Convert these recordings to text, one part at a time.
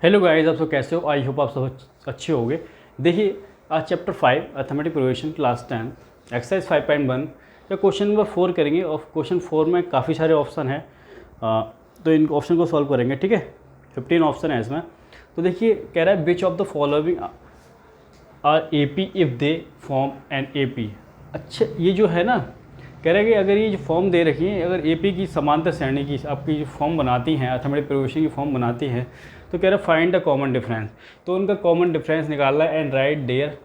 Hello guys, आप सब कैसे हो? आई होप आप सब अच्छे होंगे। देखिए, आज chapter 5 arithmetic progression class 10 exercise 5.1 या क्वेश्चन नंबर 4 करेंगे। और क्वेश्चन 4 में काफ़ी सारे ऑप्शन हैं, तो इन ऑप्शन को सॉल्व करेंगे। ठीक है, 15 ऑप्शन है इसमें। तो देखिए, कह रहा है which of the following are A P if they form an A P. अच्छा, ये जो है ना, कह रहा है कि अगर ये जो फॉर्म दे रखी है, अगर ए पी की समांतर श्रेणी की आपकी जो फॉर्म बनाती हैं, अर्थमेटिक प्रोग्रेशन की फॉर्म बनाती हैं, तो कह रहा है फाइंड द कॉमन डिफरेंस। तो उनका कॉमन डिफरेंस निकालना है and right there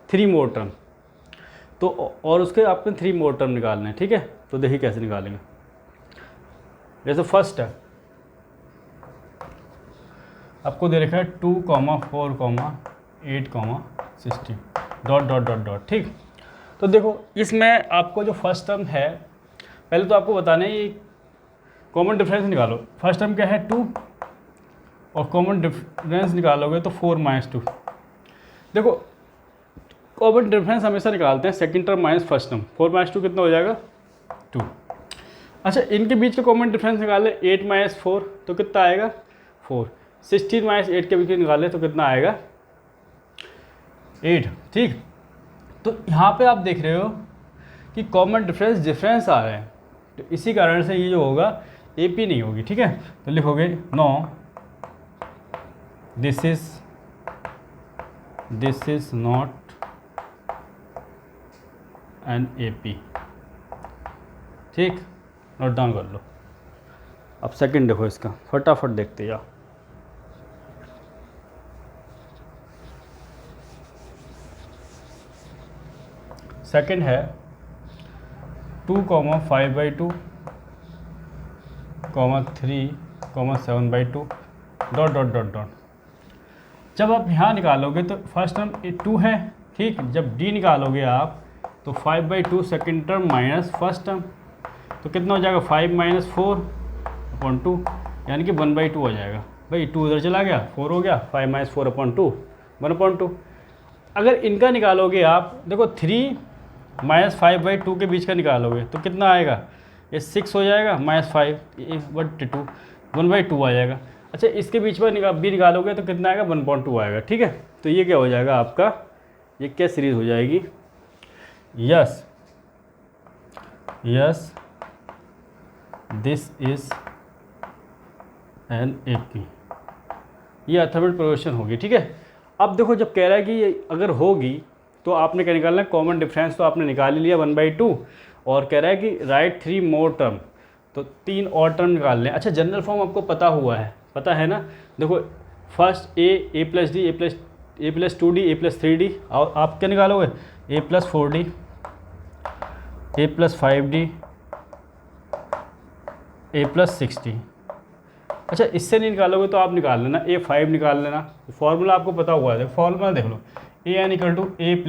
3 more term. तो और उसके आपको 3 मोर टर्म निकालने हैं। ठीक है, तो देखिए कैसे निकालेंगे। जैसे फर्स्ट है, आपको दे रखा है 2, 4, 8, 16 डॉट डॉट डॉट डॉट। ठीक, तो देखो इसमें आपको जो फर्स्ट टर्म है, पहले तो आपको बताना है ये कॉमन डिफरेंस निकालो। फर्स्ट टर्म क्या है 2 और कॉमन डिफरेंस निकालोगे तो 4 - 2। देखो कॉमन डिफरेंस हमेशा निकालते हैं second term minus first term. 4 - 2 कितना हो जाएगा 2। अच्छा, इनके बीच का कॉमन डिफरेंस निकाले 8 - 4 तो कितना आएगा 4। 16 - 8 के बीच निकाले तो कितना आएगा 8। ठीक, तो यहाँ पे आप देख रहे हो कि कॉमन डिफरेंस आ रहे हैं, तो इसी कारण से ये जो होगा ए पी नहीं होगी। ठीक है, तो लिखोगे no this is not an A P. ठीक, नोट डाउन कर लो। अब सेकंड देखो, इसका फटाफट देखते जाओ। सेकंड है 2, 5/2, 3, 7/2 डॉट डॉट डॉट डॉट। जब आप यहाँ निकालोगे तो फर्स्ट टर्म 2 है। ठीक, जब डी निकालोगे आप तो 5/2 second term minus first term, तो कितना हो जाएगा 5 - 4/2, यानी कि 1/2 हो जाएगा। भाई 2 उधर चला गया, 4 हो गया, 5 - 4/2 1/2। अगर इनका निकालोगे आप, देखो 3 - 5/2 के बीच का निकालोगे तो कितना आएगा, ये 6 हो जाएगा -5 1/2 1/2 आ जाएगा। अच्छा, इसके बीच में बी निकालोगे तो कितना आएगा 1/2 आएगा। ठीक है, तो ये क्या हो जाएगा आपका, ये क्या सीरीज हो जाएगी, yes this is an A P. ये अर्थमेटिक प्रोग्रेशन होगी। ठीक है, अब देखो जब कह रहा है कि ये अगर होगी तो आपने क्या निकालना है, कॉमन डिफरेंस तो आपने निकाल ही लिया 1/2, और कह रहा है कि राइट 3 मोर टर्म, तो 3 और टर्म निकाल लें। अच्छा, जनरल फॉर्म आपको पता है ना। देखो first a + d a + 2d a + 3d, और आप क्या निकालोगे a + 4d a + 5d a + 6d। अच्छा, इससे नहीं निकालोगे तो आप निकाल लेना a5 निकाल लेना। फॉर्मूला आपको पता हुआ है, फॉर्मूला देख लो, an = a +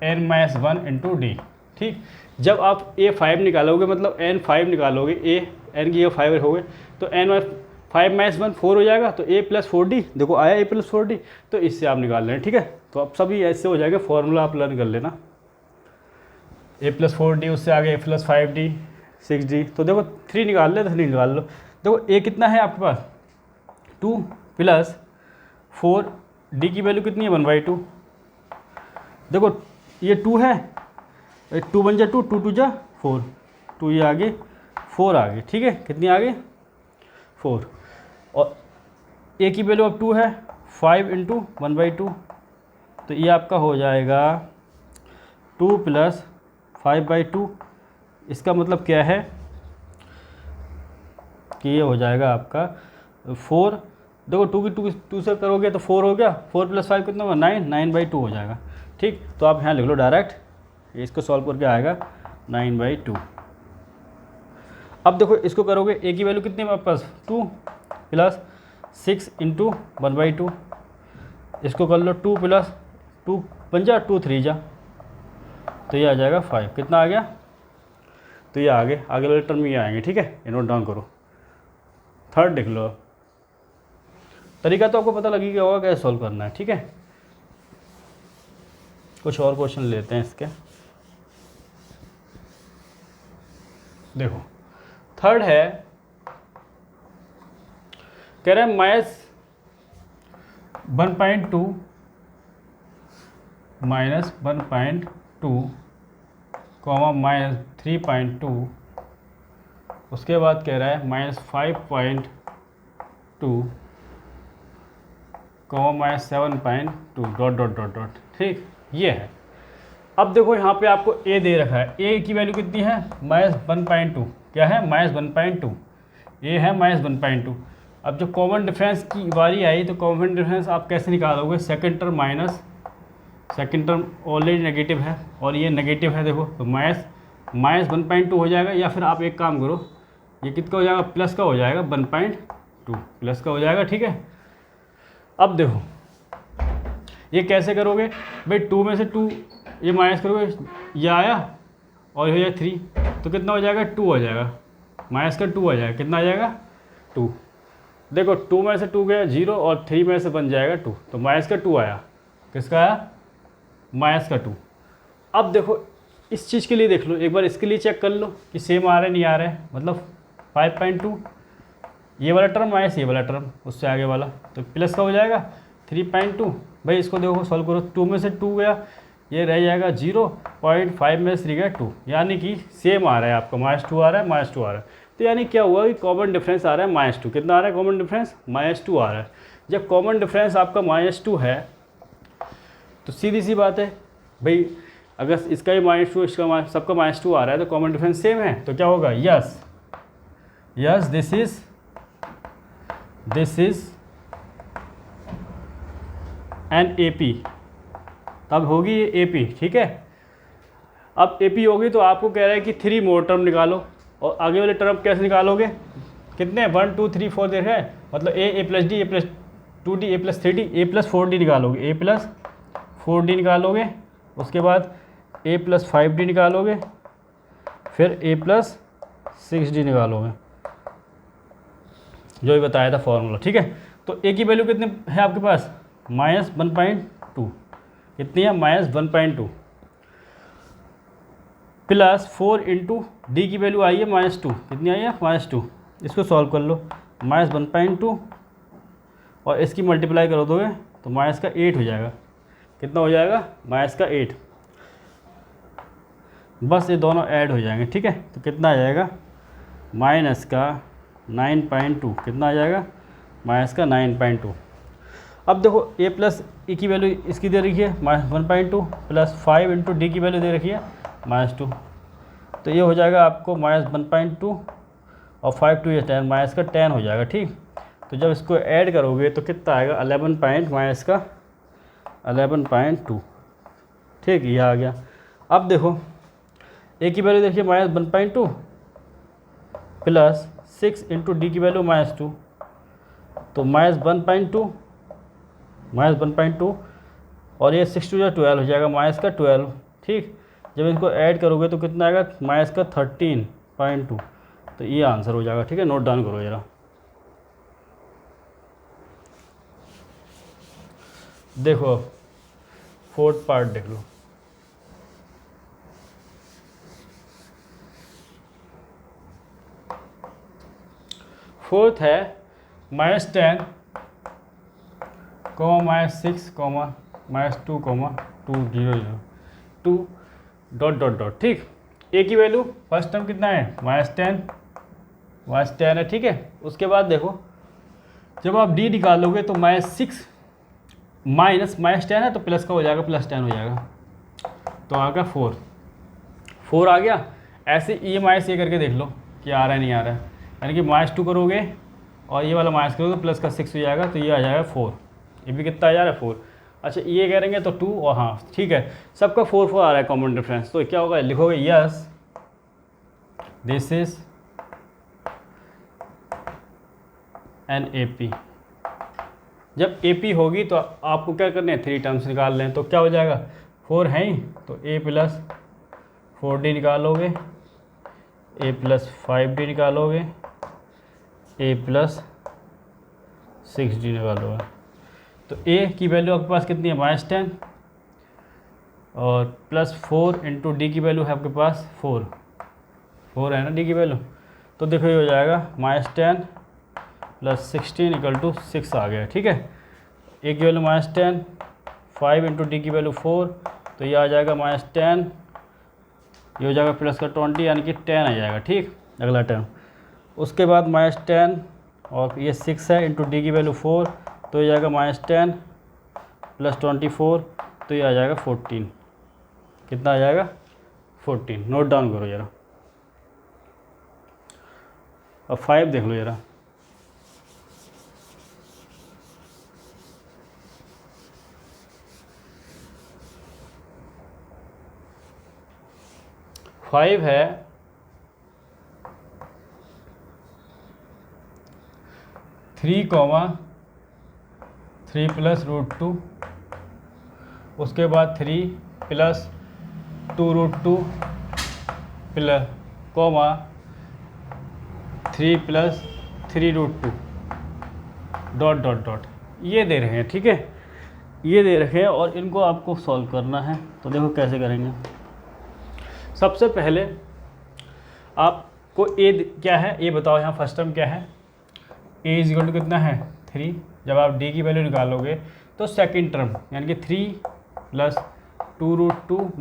n - 1 × d। ठीक, जब आप a5 निकालोगे मतलब n5 निकालोगे, n की 5 हो गए तो n 5 - 1 4 हो जाएगा, तो a + 4d, देखो आया a + 4d, तो इससे आप निकाल लेना। ठीक है, तो अब सभी ऐसे हो जाएगा, फॉर्मूला आप लर्न कर लेना। a + 4d, उससे आगे a + 5d 6d, तो देखो 3 निकाल ले तो 3 निकाल लो। देखो a कितना है आपके पास 2 + 4, d की वैल्यू कितनी है 1/2। देखो ये 2 है, 2 × 1 = 2, 2 × 2 = 4, 2 ये आगे 4 आगे। ठीक है, कितनी आगे 4, और a की वैल्यू अब 2 है, 5 × 1/2, तो ये आपका हो जाएगा 2 + 5/2। इसका मतलब क्या है कि ये हो जाएगा आपका 4। देखो 2 से करोगे तो 4 हो गया, 4 + 5 कितना होगा 9, 9/2 हो जाएगा। ठीक, तो आप यहाँ लिख लो डायरेक्ट, इसको सॉल्व करके आएगा 9/2। अब देखो इसको करोगे, a की वैल्यू कितनी है मेरे पास 2 + 6 × 1/2, इसको कर लो 2 + 2 बन जा 2 3 जा, तो ये आ जाएगा 5। कितना आ गया, तो ये आगे वाले टर्म में ये आएंगे। ठीक है, ये नोट डाउन करो। थर्ड देख लो, तरीका तो आपको पता लगी गया होगा कैसे सॉल्व करना है। ठीक है, कुछ और क्वेश्चन लेते हैं इसके। देखो थर्ड है, कह रहे हैं 1.2 माइनस 1.2 कॉमा माइनस 3.2, उसके बाद कह रहा है minus 5.2 comma minus 7.2 dot dot dot dot. ठीक, ये है। अब देखो यहाँ पे आपको ए दे रखा है, ए की वैल्यू कितनी है माइनस 1.2, क्या है माइनस 1.2, ए है माइनस 1.2। अब जब कॉमन डिफरेंस की बारी आई तो कॉमन डिफरेंस आप कैसे निकालोगे, second term minus, second term already negative है और ये नेगेटिव है, देखो तो माइनस 1.2 हो जाएगा, या फिर आप एक काम करो, ये कितना हो जाएगा प्लस का हो जाएगा 1.2 प्लस का हो जाएगा। ठीक है, अब देखो ये कैसे करोगे भाई, 2 में से 2 ये माइनस करोगे, ये आया और ये हो जाएगा 3, तो कितना हो जाएगा 2 हो जाएगा, माइनस का 2 हो जाएगा, कितना आ जाएगा 2। देखो 2 में से 2 गया 0 और 3 में से बन जाएगा 2, तो माइनस का 2 आया, किसका आया माइनस का 2। अब देखो इस चीज़ के लिए देख लो एक बार, इसके लिए चेक कर लो कि सेम आ रहा है नहीं आ रहा है, मतलब 5.2 ये वाला टर्म माइनस ये वाला टर्म उससे आगे वाला, तो प्लस का हो जाएगा 3.2। भाई इसको देखो सॉल्व करो, 2 में से 2 गया, ये रह जाएगा 0.5 में से 3 गया 2, यानी कि सेम आ रहा है आपका, -2 आ रहा है, -2 आ रहा है। तो यानी क्या हुआ कि कॉमन डिफरेंस आ रहा है -2, कितना आ रहा है कॉमन डिफरेंस -2 आ रहा है। जब कॉमन डिफरेंस आपका -2 है तो सीधी सी बात है भाई, अगर इसका ही -2 इसका सबका -2 आ रहा है तो कॉमन डिफरेंस सेम है, तो क्या होगा yes yes this is N AP, तब होगी ये AP। ठीक है, अब AP होगी तो आपको कह रहा है कि 3 मोर टर्म निकालो, और आगे वाले टर्म कैसे निकालोगे, कितने 1 2 3 4 देख रहे हैं, मतलब a plus D, a plus 2d, a plus 3d, a plus 4d निकालोगे, a प्लस 4d निकालोगे, उसके बाद a प्लस 5d निकालोगे, फिर a प्लस 6d निकालोगे, जो भी बताया था फॉर्मूला। ठीक है, तो a की वैल्यू कितनी है आपके पास -1.2, कितनी है -1.2 प्लस 4 इंटू डी की वैल्यू आई है -2, कितनी आई है -2, इसको सॉल्व कर लो, -1.2 और इसकी मल्टीप्लाई कर दोगे तो माइनस का 8 हो जाएगा, कितना हो जाएगा -8, बस ये दोनों ऐड हो जाएंगे। ठीक है, तो कितना आ जाएगा -9.2, कितना आ जाएगा -9.2। अब देखो a प्लस e की वैल्यू इसकी दे रखी है -1.2 प्लस 5 इंटू डी की वैल्यू दे रखी है -2, तो ये हो जाएगा आपको -1.2 और 5 2 10, माइनस का 10 हो जाएगा। ठीक, तो जब इसको ऐड करोगे तो कितना आएगा 11.2। ठीक, ये आ गया। अब देखो a की वैल्यू देखिए -1.2 प्लस 6 इंटू डी की वैल्यू -2, तो -1.2 और ये 6 2 12 हो जाएगा, माइनस का 12। ठीक, जब इनको ऐड करोगे तो कितना आएगा माइनस का 13.2, तो ये आंसर हो जाएगा। ठीक है, नोट डाउन करो जरा। देखो फोर्थ पार्ट देख लो, फोर्थ है -10 -6 -2 2 0 0 2 डॉट डॉट डॉट। ठीक, ए की वैल्यू फर्स्ट टर्म कितना है -10 है। ठीक है, उसके बाद देखो जब आप डी निकालोगे तो -6 -10 है तो प्लस का हो जाएगा, +10 हो जाएगा, तो आ गया 4 आ गया। ऐसे ई -ए करके देख लो कि आ रहा है नहीं आ रहा है, यानी कि -2 करोगे और ये वाला माइनस करोगे तो प्लस का 6 हो जाएगा, तो ये आ जाएगा 4। ये भी कितना आ जा रहा है 4। अच्छा ये करेंगे तो 2 और हाँ ठीक है, सबका 4 4 आ रहा है कॉमन डिफरेंस, तो क्या होगा लिखोगे yes this is N AP। जब AP होगी तो आपको क्या करना है 3 टर्म्स निकाल लें, तो क्या हो जाएगा 4 है ही, तो a प्लस 4d निकालोगे, a प्लस 5d निकालोगे, a प्लस 6d निकालोगे, तो a की वैल्यू आपके पास कितनी है -10 और प्लस 4 इंटू डी की वैल्यू है आपके पास 4 है ना डी की वैल्यू, तो देखो ये हो जाएगा -10 प्लस 16 = 6 आ गया। ठीक है, ए की वैल्यू -10, 5 इंटू डी की वैल्यू 4, तो ये आ जाएगा -10, ये हो जाएगा प्लस का 20 यानी कि 10 आ जाएगा। ठीक, अगला टर्म। उसके बाद -10 और ये 6 है इंटू डी की वैल्यू 4, तो ये जाएगा -10 प्लस 24, तो ये आ जाएगा 14। कितना आ जाएगा? 14। नोट डाउन करो जरा। अब 5 देख लो जरा। फाइव है 3, 3 + √2, उसके बाद 3 + 2√2 plus comma 3 + 3√2 dot dot dot, ये दे रहे हैं। ठीक है, ये दे रखे हैं और इनको आपको सॉल्व करना है। तो देखो कैसे करेंगे। सबसे पहले आपको ए क्या है ये बताओ। यहाँ फर्स्ट टर्म क्या है? ए = कितना है? 3। जब आप डी की वैल्यू निकालोगे तो सेकंड टर्म यानी कि 3 + 2√2 -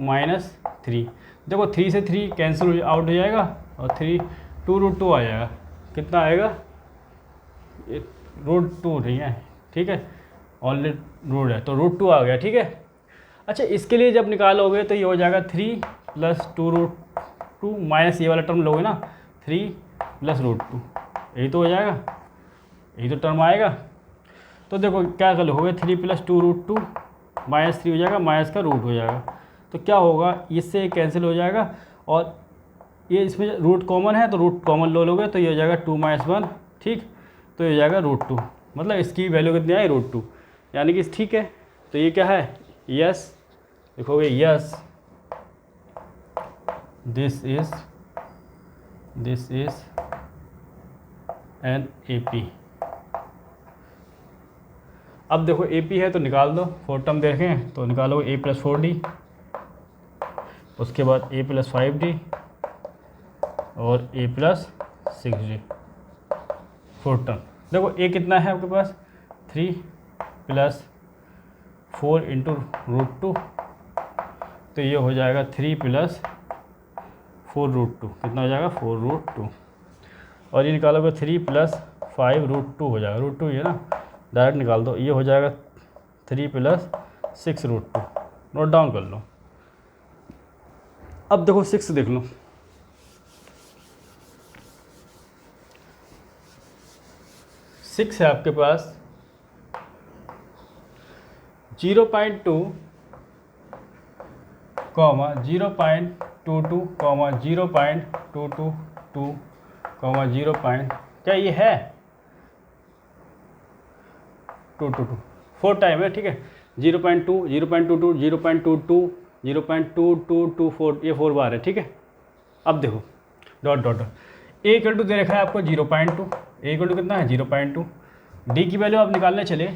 3। देखो 3 से 3 कैंसिल आउट हो जाएगा और 3 2√2 आ जाएगा। कितना आएगा? √2 नहीं है। ठीक है, ऑलरेडी रूट है तो √2 आ गया। ठीक है, अच्छा इसके लिए जब निकालोगे तो ये हो जाएगा 3 + 2√2 माइनस ये वाला टर्म लोगे ना 3 + √2, यही तो हो जाएगा, यही तो टर्म आएगा। तो देखो क्या कर लोगे 3 + 2√2 -3 हो जाएगा, माइनस का रूट हो जाएगा। तो क्या होगा, इससे कैंसिल हो जाएगा और ये इसमें रूट कॉमन है तो रूट कॉमन लो लोगे तो ये हो जाएगा 2 - 1। ठीक, तो ये हो जाएगा √2, मतलब इसकी वैल्यू कितनी आई? √2, यानी कि ठीक है। तो ये क्या है? यस, लिखोगे yes this is N AP। अब देखो AP है तो निकाल दो। 4 टर्म देखें तो निकालोगे A + 4D, उसके बाद A + 5D और A + 6D। 4 टर्म देखो A कितना है आपके पास? 3 + 4 × √2, तो ये हो जाएगा 3 + 4√2। कितना हो जाएगा? 4√2। और ये निकालोगे 3 + 5√2 हो जाएगा। √2 ये ना, डायरेक्ट निकाल दो। ये हो जाएगा 3 + 6√2। नोट डाउन कर लो। अब देखो 6 देख लो। 6 है आपके पास 0.2, 0.22, 0.222, 0. क्या ये है? 222 4 टाइम है। ठीक है, 0.2, 0.22, 0.22, 0.2224, ये 4 बार है। ठीक है, अब देखो डॉट डॉट डॉट। A = दे रखा है आपको 0.2, A = कितना है? 0.2। D की वैल्यू आप निकालने चले,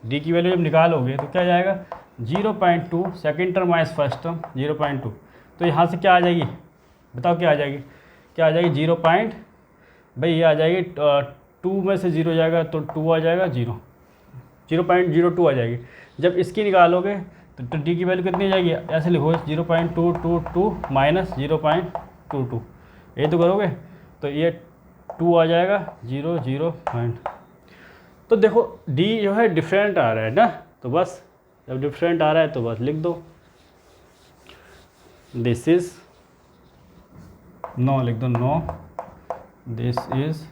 D की वैल्यू जब निकालोगे तो क्या जाएगा? 0.2 second term minus first term 0.2, तो यहाँ से क्या आ जाएगी? बताओ क्या आ जाएगी? क्या आ जाएगी? 0. भाई ये आ जाएगी 2 में से 0 जाएगा तो 2 आ जाएगा, 0.02 आ जाएगी। जब इसकी निकालोगे तो D की वैल्यू कितनी आ जाएगी? ऐसे लिखो 0.222 - 0.22, ये तो करोगे तो ये 2 आ जाएगा, 0 0 पॉइंट। तो देखो D जो है डिफरेंट आ रहा है ना, तो बस जब डिफरेंट आ रहा है तो बस लिख दो दिस इज नो, लिख दो no this is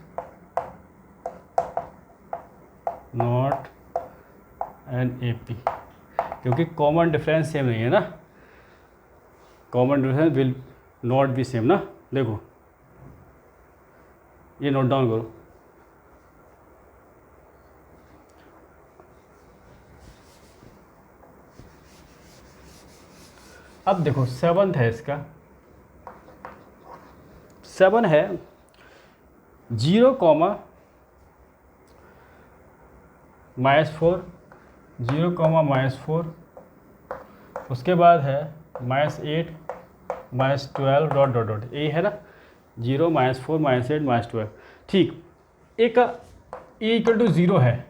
not an AP, क्योंकि कॉमन डिफरेंस सेम नहीं है ना, common difference will not be same ना। देखो ये नोट डाउन करो। अब देखो 7th है इसका, 7 है 0, -4, 0, -4, उसके बाद है -8, -12 डॉट डॉट डॉट, ये है ना 0, -4, -8, -12। ठीक, ए का E = 0 है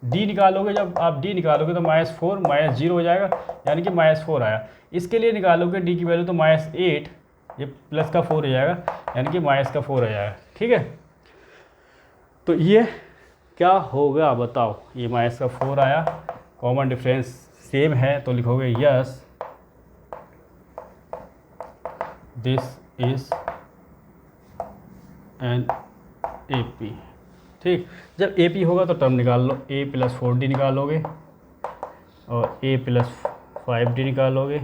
डी निकालोगे, जब आप डी निकालोगे तो -4 -0 हो जाएगा, यानी कि -4 आया। इसके लिए निकालोगे डी की वैल्यू तो -8, ये प्लस का 4 हो जाएगा, यानी कि -4 हो जाएगा। ठीक है, तो ये क्या होगा बताओ, ये -4 आया, कॉमन डिफरेंस सेम है तो लिखोगे yes this is N AP। ठीक, जब AP होगा तो टर्म निकाल लो, A + 4D निकालोगे और A + 5D निकालोगे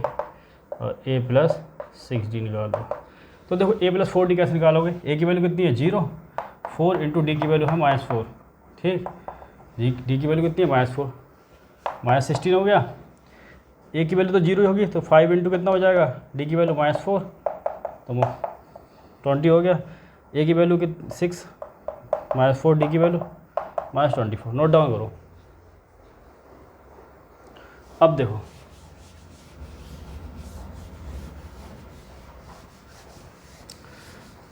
और A + 6D निकालो। तो देखो A + 4D कैसे निकालोगे, A की वैल्यू कितनी है 0, 4 × D की वैल्यू है -4। ठीक, D की वैल्यू कितनी है -4, -16 हो गया। A की वैल्यू तो 0 ही होगी, तो 5 × कितना हो जाएगा, D की वैल्यू -4 तो 20 हो गया। A की वैल्यू 6 -4, D की वैल्यू -24। नोट डाउन करो। अब देखो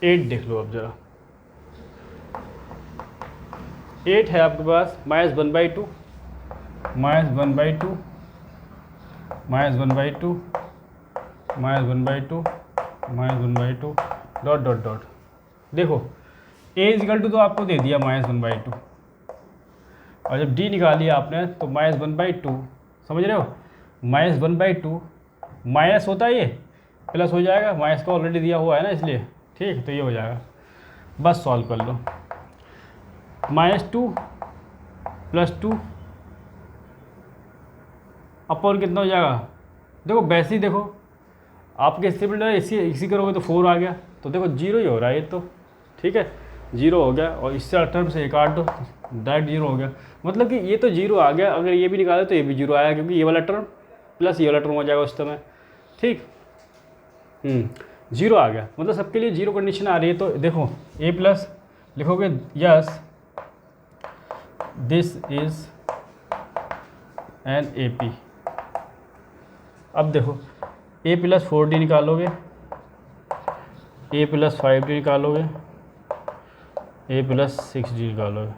एट देख लो, अब जरा 8 है आपके पास -1/2 -1/2 -1/2 -1/2 -1/2 डॉट डॉट डॉट। देखो A = तो आपको दे दिया -1/2, और जब D निकाली आपने तो -1/2, समझ रहे हो, -1/2 माइनस होता है ये प्लस हो जाएगा, माइनस का ऑलरेडी दिया हुआ है ना इसलिए। ठीक, तो ये हो जाएगा, बस सॉल्व कर लो। -2 + 2 अपॉन कितना हो जाएगा, देखो वैसे ही देखो आपके स्टेबल इसी करोगे तो 4 आ गया, तो देखो 0 ही हो रहा है ये तो। ठीक है, 0 हो गया, और इससे टर्म से काट दो, डायरेक्ट 0 हो गया, मतलब कि ये तो 0 आ गया। अगर ये भी निकाले तो ये भी 0 आया, क्योंकि ये वाला टर्म प्लस ये वाला टर्म हो जाएगा उस समय। ठीक, 0 आ गया, मतलब सबके लिए 0 कंडीशन आ रही है। तो देखो A+ लिखोगे yes this is N AP। अब देखो A + 4D निकालोगे, A + 5D निकालोगे, A + 6D निकालोगे।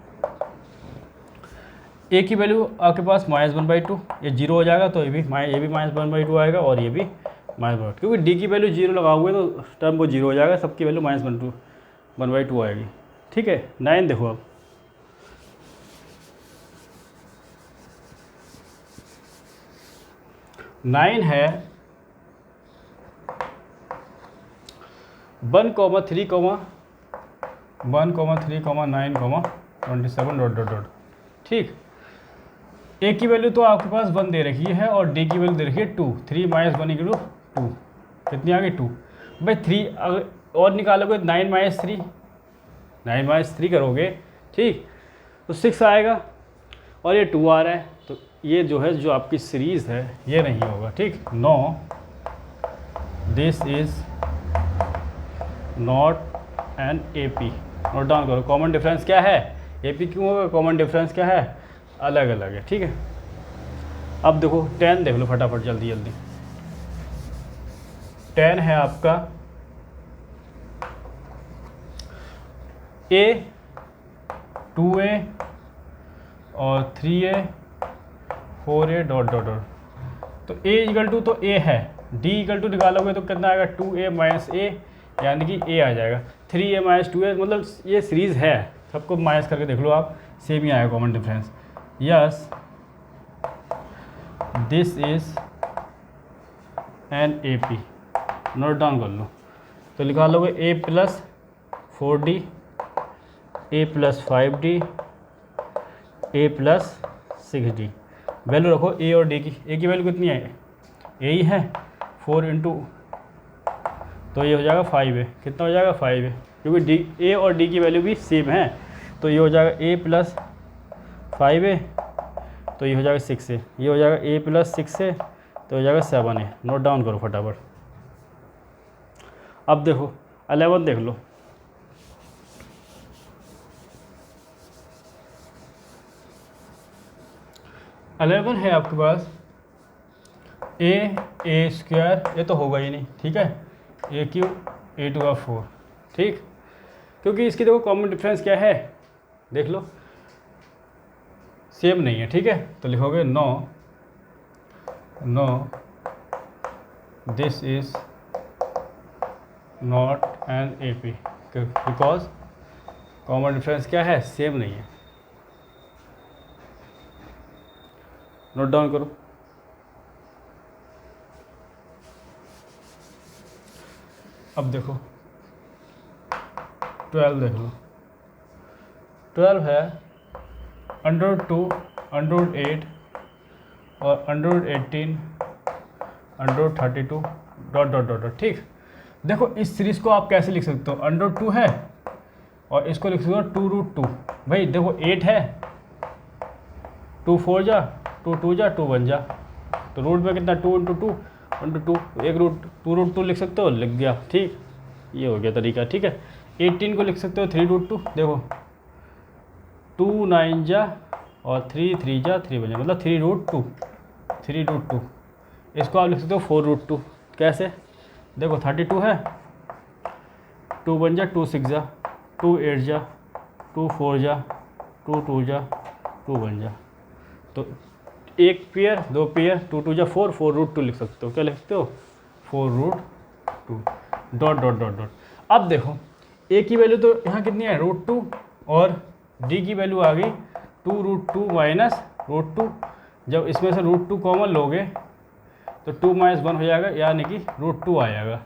A की वैल्यू आपके पास -1/2, ये 0 हो जाएगा, तो ये भी -1/2 आएगा, और ये भी -1/2, क्योंकि D की वैल्यू 0 लगाओगे तो टर्म वो 0 हो जाएगा, सबकी वैल्यू -1/2 आएगी। ठीक है, 9 देखो अब, नाइन है 1,3,9,27 ... ठीक, A की वैल्यू तो आपके पास 1 दे रखी है, और D की वैल्यू दे रखी है 2। 3 - 1 = 2, कितनी आ गई 2। भाई 3 अगर और निकालोगे 9 - 3, 9 - 3 करोगे, ठीक, तो 6 आएगा, और ये 2 आ रहा है, तो ये जो है जो आपकी सीरीज़ है ये नहीं होगा। ठीक, no this is not an AP। Note down करो, कॉमन डिफरेंस क्या है, AP क्यों होगा, कॉमन डिफरेंस क्या है, अलग अलग है। ठीक है, अब देखो 10 देख लो फटाफट, जल्दी जल्दी। 10 है आपका A 2A और 3A 4A dot dot dot. तो A = तो A है, D = निकालोगे तो कितना आएगा 2A - A, यानी कि A आ जाएगा। 3A - 2A, मतलब ये सीरीज़ है, सबको माइनस करके देख लो आप, सेम ही आएगा common difference. Yes this is N AP। Note down कर लो, तो लिखा लोगे A + 4D, A + 5D, A + 6D। Value रखो A और D की। A की वैल्यू कितनी है, A ही है, 4 × तो ये हो जाएगा 5A। कितना हो जाएगा 5A, क्योंकि A और D की वैल्यू भी सेम है, तो ये हो जाएगा A + 5A, तो ये हो जाएगा 6A। ये हो जाएगा A + 6A, तो हो जाएगा 7A। नोट डाउन करो फटाफट। अब देखो 11 देख लो, है आपके पास A² ये तो होगा ही नहीं। ठीक है, A³ A² 4। ठीक, क्योंकि इसकी देखो कॉमन डिफरेंस क्या है, देख लो सेम नहीं है, ठीक है। तो लिखोगे no this is not an AP, because common difference क्या है, सेम नहीं है। नोट डाउन करो। अब देखो 12 देख लो, 12 है √2 √8 और √18 √32 ... ठीक। देखो इस सीरीज़ को आप कैसे लिख सकते हो, √2 है और इसको लिख सकते हो 2√2। भाई देखो 8 है, 2 4 जा, 2 2 जा, 2 1 जा, तो रूट में कितना 2 × 2 × 2, एक रूट 2√2 लिख सकते हो, लिख दिया, ठीक। ये हो गया तरीका, ठीक है। 18 को लिख सकते हो 3√2, देखो 2 9 जा और 3 3 जा, 3 बन जा, मतलब 3√2। इसको आप लिख सकते हो 4√2। कैसे, देखो 32 है, 2 1 जा, 2 6 जा, 2 8 जा, 2 4 जा, 2 2 जा, 2 1 जा, तो एक पेयर, दो पेयर, 2 2 जा 4, 4√2 लिख सकते हो। क्या लिख सकते हो, 4√2 ... अब देखो a की वैल्यू तो यहाँ कितनी है, √2, और d की वैल्यू आ गई 2√2 माइनस √2। जब इसमें से √2 कॉमन लोगे तो 2 - 1 हो जाएगा, यानी कि √2 आ जाएगा।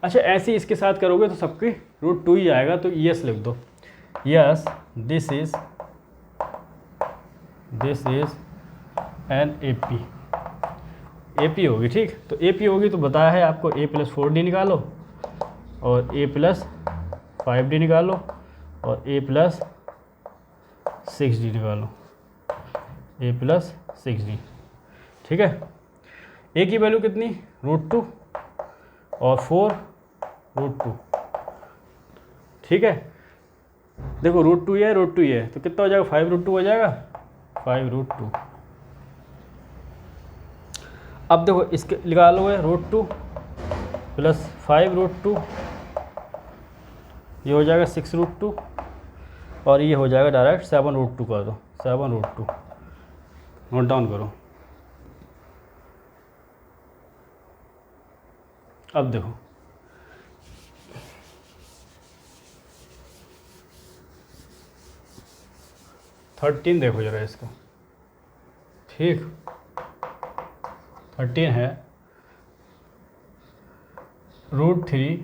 अच्छा ऐसे ही इसके साथ करोगे तो सबकी √2 ही आएगा, तो यस लिख दो, yes this is N AP होगी, ठीक। तो AP होगी तो बताया है आपको a + 4d निकालो और a + 5d निकालो और a + 6d निकालो, a + 6d, ठीक है। a की वैल्यू कितनी, √2 और 4√2, ठीक है। देखो √2 ये है, √2 ये है, तो कितना हो जाएगा, 5√2 हो जाएगा, 5√2। अब देखो इसके निकालोगे √2 + 5√2, ये हो जाएगा 6√2 और ये हो जाएगा डायरेक्ट 7√2 कर दो, 7√2। नोट डाउन करो। अब देखो थर्टीन देखो जरा इसका, ठीक। 13 है √3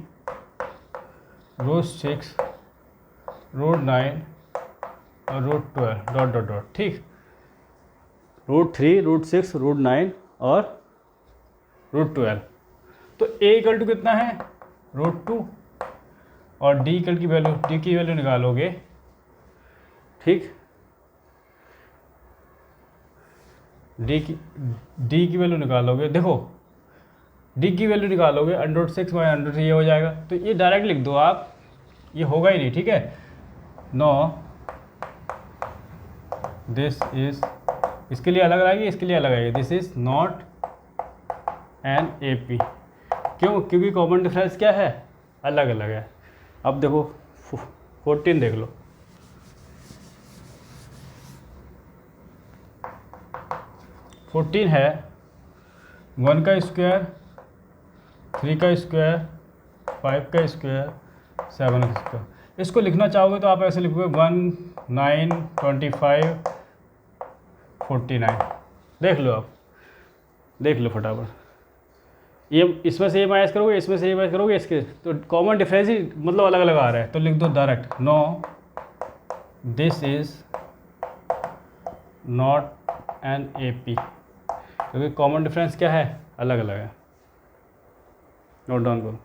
√6 √9 और √12 ... ठीक। √3 √6 √9 और √12, तो a = कितना है, √2, और d की वैल्यू निकालोगे, ठीक। d की वैल्यू निकालोगे, देखो d की वैल्यू निकालोगे √6 - √3 ये हो जाएगा, तो ये डायरेक्ट लिख दो आप, ये होगा ही नहीं, ठीक है। नो दिस इज, इसके लिए अलग आएगी, इसके लिए अलग आएगी, this is not an AP। क्यों, क्योंकि कॉमन डिफरेंस क्या है, अलग अलग है। अब देखो 14 देख लो, 14 है 1 का स्क्वायर, 3 का स्क्वायर, 5 का स्क्वायर, 7 का स्क्वायर। इसको लिखना चाहोगे तो आप ऐसे लिखोगे 1 9 25 49। देख लो, आप देख लो फटाफट, ये इसमें से ये माइनस करोगे, इसमें से ये माइनस करोगे, इसके तो कॉमन डिफरेंस ही मतलब अलग अलग आ रहा है, तो लिख दो direct, no this is not an AP, क्योंकि कॉमन डिफरेंस क्या है, अलग अलग है। नोट डाउन करो।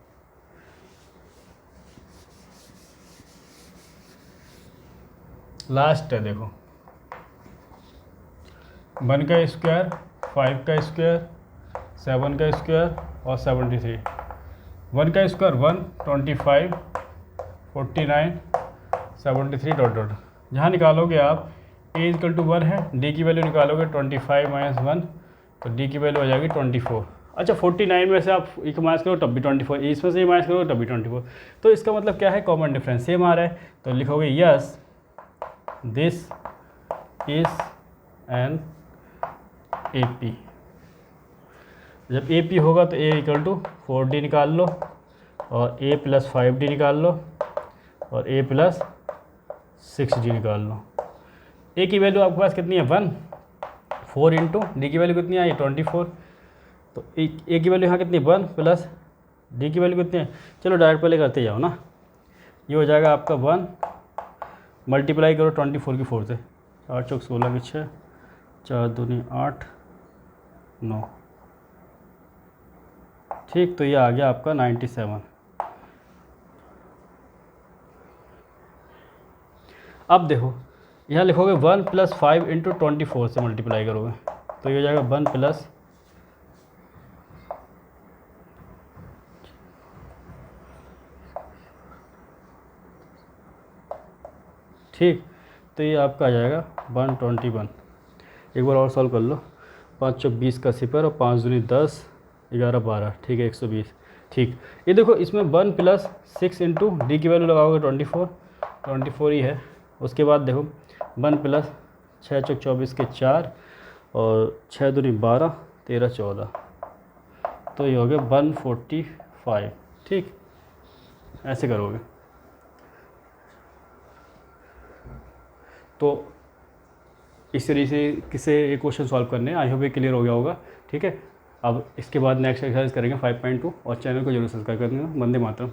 लास्ट है देखो, 1 का स्क्वायर, 5 का स्क्वायर, 7 का स्क्वायर और 73। 1 का स्क्वायर 1, 25 49 73 ... जहाँ निकालोगे आप a = 1 है, d की वैल्यू निकालोगे 25 - 1, तो d की वैल्यू हो जाएगी 24। अच्छा 49 में से आप एक माइनस करो तब भी 24, इसमें से माइनस करो तब भी 24, तो इसका मतलब क्या है, कॉमन डिफरेंस सेम आ रहा है, तो लिखोगे yes this is an A P. जब ए पी होगा तो ए इक्वल टू 4d निकाल लो और ए प्लस 5d निकाल लो और ए प्लस 6d निकाल लो। ए की वैल्यू आपके पास कितनी है 1, 4 इंटू डी की वैल्यू कितनी आई 24। तो ए की वैल्यू यहाँ कितनी 1 प्लस डी की वैल्यू कितनी है, चलो डायरेक्ट पहले करते जाओ ना। ये हो जाएगा आपका 1 मल्टीप्लाई करो 24 की 4 से, 8 चौक 16 की 6, 4 दूनी 8 9, ठीक। तो ये आ गया आपका 97। अब देखो यहाँ लिखोगे 1 प्लस 5 इंटू 24 से मल्टीप्लाई करोगे तो ये हो जाएगा 1 प्लस, ठीक। तो ये आपका आ जाएगा 121। एक बार और सॉल्व कर लो, 5 चौक 20 का सिपर और 5 दूनी 10, 11 12, ठीक है 120, ठीक। ये देखो इसमें 1 प्लस 6 इंटू डी की वैल्यू लगाओगे 24 ही है। उसके बाद देखो 1 प्लस 6 चौक 24 के 4 और 6 दूनी 12, 13 14, तो ये हो गया 145, ठीक। ऐसे करोगे तो इस तरीके से किसे ये क्वेश्चन सॉल्व करने हैं। आई होप ये क्लियर हो गया होगा, ठीक है। अब इसके बाद नेक्स्ट एक्सरसाइज करेंगे 5.2 और चैनल को जरूर सब्सक्राइब कर देना। वंदे मातरम।